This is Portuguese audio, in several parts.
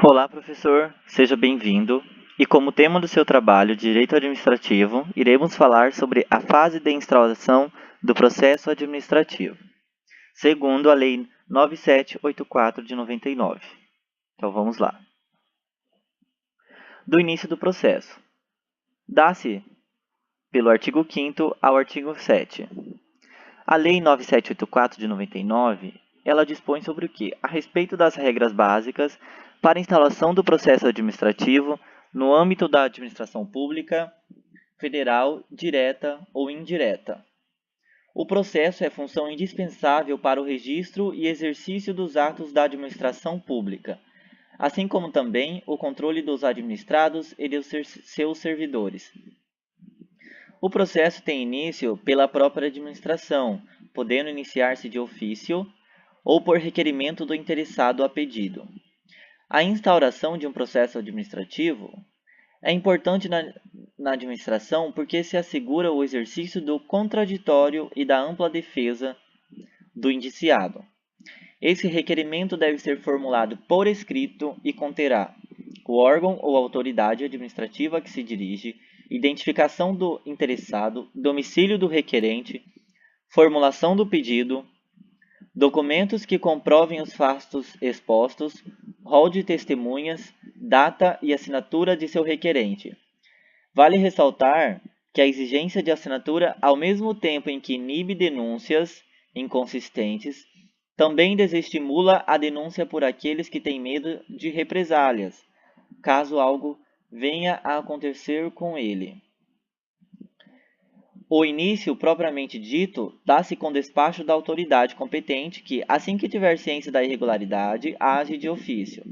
Olá, professor, seja bem-vindo. E como tema do seu trabalho, Direito Administrativo, iremos falar sobre a fase de instauração do processo administrativo, segundo a Lei 9784 de 99. Então vamos lá. Do início do processo. Dá-se pelo artigo 5º ao artigo 7º. A Lei 9784 de 99, ela dispõe sobre o quê? A respeito das regras básicas para a instalação do processo administrativo no âmbito da administração pública, federal, direta ou indireta. O processo é função indispensável para o registro e exercício dos atos da administração pública, assim como também o controle dos administrados e dos seus servidores. O processo tem início pela própria administração, podendo iniciar-se de ofício ou por requerimento do interessado a pedido. A instauração de um processo administrativo é importante na administração porque se assegura o exercício do contraditório e da ampla defesa do indiciado. Esse requerimento deve ser formulado por escrito e conterá o órgão ou autoridade administrativa a que se dirige, identificação do interessado, domicílio do requerente, formulação do pedido, documentos que comprovem os fatos expostos, rol de testemunhas, data e assinatura de seu requerente. Vale ressaltar que a exigência de assinatura, ao mesmo tempo em que inibe denúncias inconsistentes, também desestimula a denúncia por aqueles que têm medo de represálias, caso algo venha a acontecer com ele. O início, propriamente dito, dá-se com despacho da autoridade competente que, assim que tiver ciência da irregularidade, age de ofício,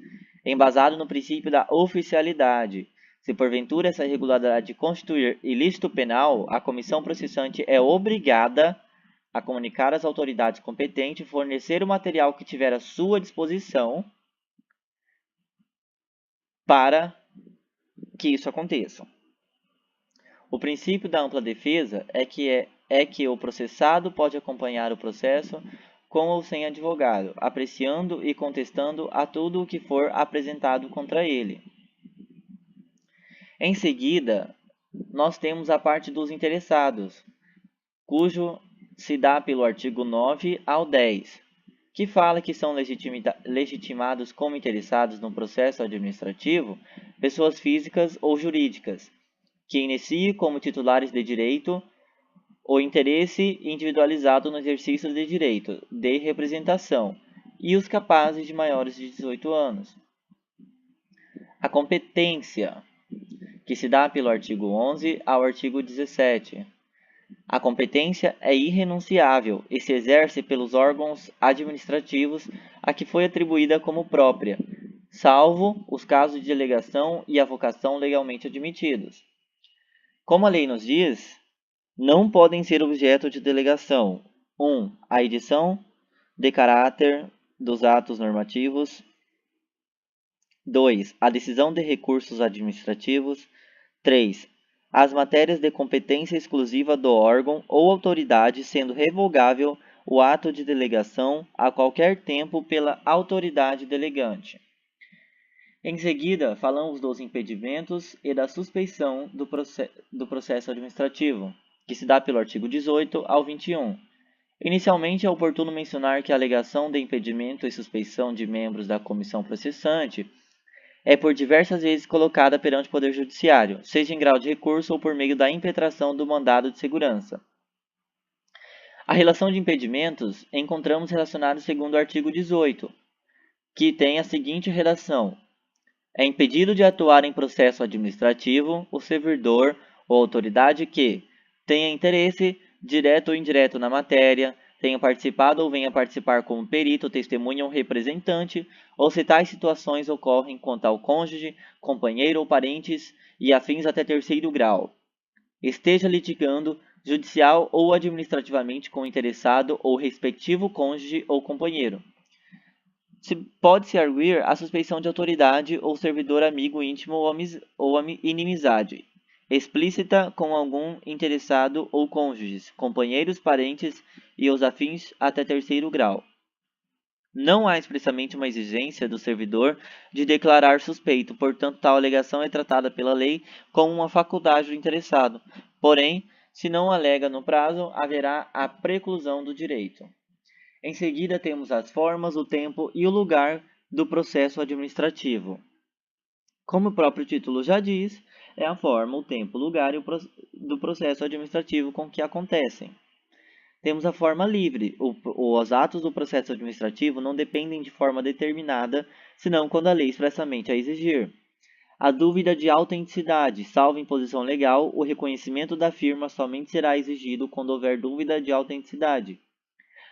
embasado no princípio da oficialidade. Se porventura essa irregularidade constituir ilícito penal, a comissão processante é obrigada a comunicar às autoridades competentes e fornecer o material que tiver à sua disposição para que isso aconteça. O princípio da ampla defesa é que o processado pode acompanhar o processo com ou sem advogado, apreciando e contestando a tudo o que for apresentado contra ele. Em seguida, nós temos a parte dos interessados, cujo se dá pelo artigo 9 ao 10, que fala que são legitimados como interessados no processo administrativo pessoas físicas ou jurídicas, que iniciem como titulares de direito o interesse individualizado no exercício de direito de representação e os capazes de maiores de 18 anos. A competência, que se dá pelo artigo 11 ao artigo 17. A competência é irrenunciável e se exerce pelos órgãos administrativos a que foi atribuída como própria, salvo os casos de delegação e avocação legalmente admitidos. Como a lei nos diz, não podem ser objeto de delegação: 1. A edição de caráter dos atos normativos. 2. A decisão de recursos administrativos. 3. As matérias de competência exclusiva do órgão ou autoridade, sendo revogável o ato de delegação a qualquer tempo pela autoridade delegante. Em seguida, falamos dos impedimentos e da suspeição do processo administrativo, que se dá pelo artigo 18 ao 21. Inicialmente, é oportuno mencionar que a alegação de impedimento e suspeição de membros da comissão processante é por diversas vezes colocada perante o Poder Judiciário, seja em grau de recurso ou por meio da impetração do mandado de segurança. A relação de impedimentos encontramos relacionada segundo o artigo 18, que tem a seguinte redação: é impedido de atuar em processo administrativo o servidor ou autoridade que tenha interesse, direto ou indireto, na matéria, tenha participado ou venha participar como perito, testemunha ou representante, ou se tais situações ocorrem quanto ao cônjuge, companheiro ou parentes e afins até terceiro grau, esteja litigando judicial ou administrativamente com o interessado ou respectivo cônjuge ou companheiro. Pode-se arguir a suspeição de autoridade ou servidor amigo íntimo ou inimizade explícita com algum interessado ou cônjuges, companheiros, parentes e os afins até terceiro grau. Não há expressamente uma exigência do servidor de declarar suspeito, portanto, tal alegação é tratada pela lei como uma faculdade do interessado. Porém, se não alega no prazo, haverá a preclusão do direito. Em seguida, temos as formas, o tempo e o lugar do processo administrativo. Como o próprio título já diz, é a forma, o tempo, o lugar do processo administrativo com que acontecem. Temos a forma livre. Os atos do processo administrativo não dependem de forma determinada, senão quando a lei expressamente a exigir. A dúvida de autenticidade, salvo imposição legal, o reconhecimento da firma somente será exigido quando houver dúvida de autenticidade.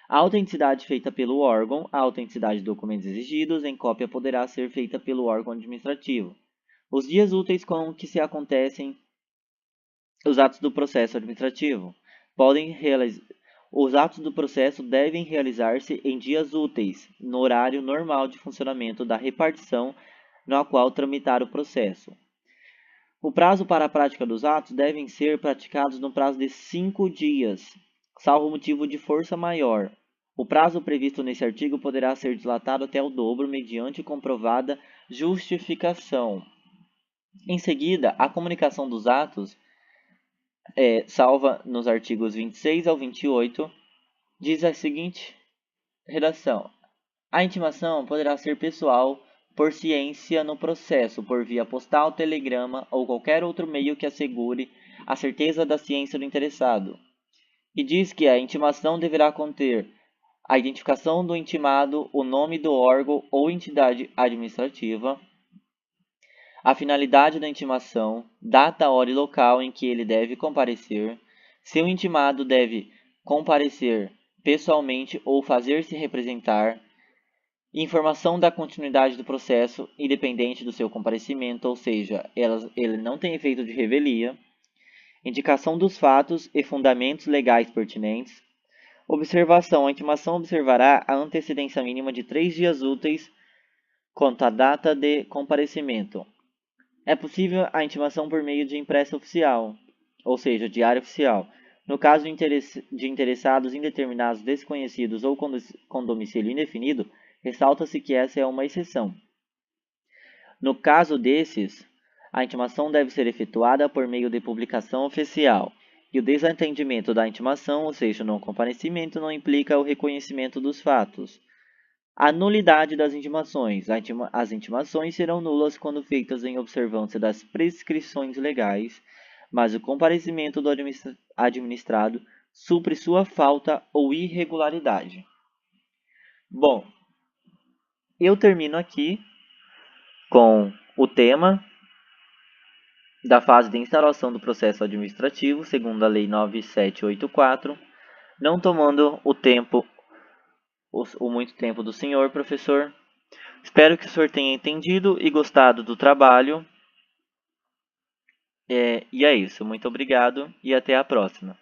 A autenticidade feita pelo órgão, a autenticidade de documentos exigidos em cópia poderá ser feita pelo órgão administrativo. Os dias úteis com que se acontecem os atos do processo administrativo os atos do processo devem realizar-se em dias úteis, no horário normal de funcionamento da repartição na qual tramitar o processo. O prazo para a prática dos atos devem ser praticados no prazo de 5 dias, salvo motivo de força maior. O prazo previsto nesse artigo poderá ser dilatado até o dobro mediante comprovada justificação. Em seguida, a comunicação dos atos salva nos artigos 26 ao 28, diz a seguinte redação: a intimação poderá ser pessoal, por ciência no processo, por via postal, telegrama ou qualquer outro meio que assegure a certeza da ciência do interessado. E diz que a intimação deverá conter a identificação do intimado, o nome do órgão ou entidade administrativa, a finalidade da intimação, data, hora e local em que ele deve comparecer, se o intimado deve comparecer pessoalmente ou fazer-se representar, informação da continuidade do processo, independente do seu comparecimento, ou seja, ele não tem efeito de revelia, indicação dos fatos e fundamentos legais pertinentes, observação. A intimação observará a antecedência mínima de 3 dias úteis quanto à data de comparecimento. É possível a intimação por meio de impressa oficial, ou seja, diário oficial. No caso de interessados indeterminados, desconhecidos ou com domicílio indefinido, ressalta-se que essa é uma exceção. No caso desses, a intimação deve ser efetuada por meio de publicação oficial, e o desatendimento da intimação, ou seja, o não comparecimento, não implica o reconhecimento dos fatos. A nulidade das intimações. As intimações serão nulas quando feitas em observância das prescrições legais, mas o comparecimento do administrado supre sua falta ou irregularidade. Bom, eu termino aqui com o tema da fase de instalação do processo administrativo, segundo a Lei 9784, não tomando muito tempo do senhor professor. Espero que o senhor tenha entendido e gostado do trabalho. E é isso. Muito obrigado e até a próxima.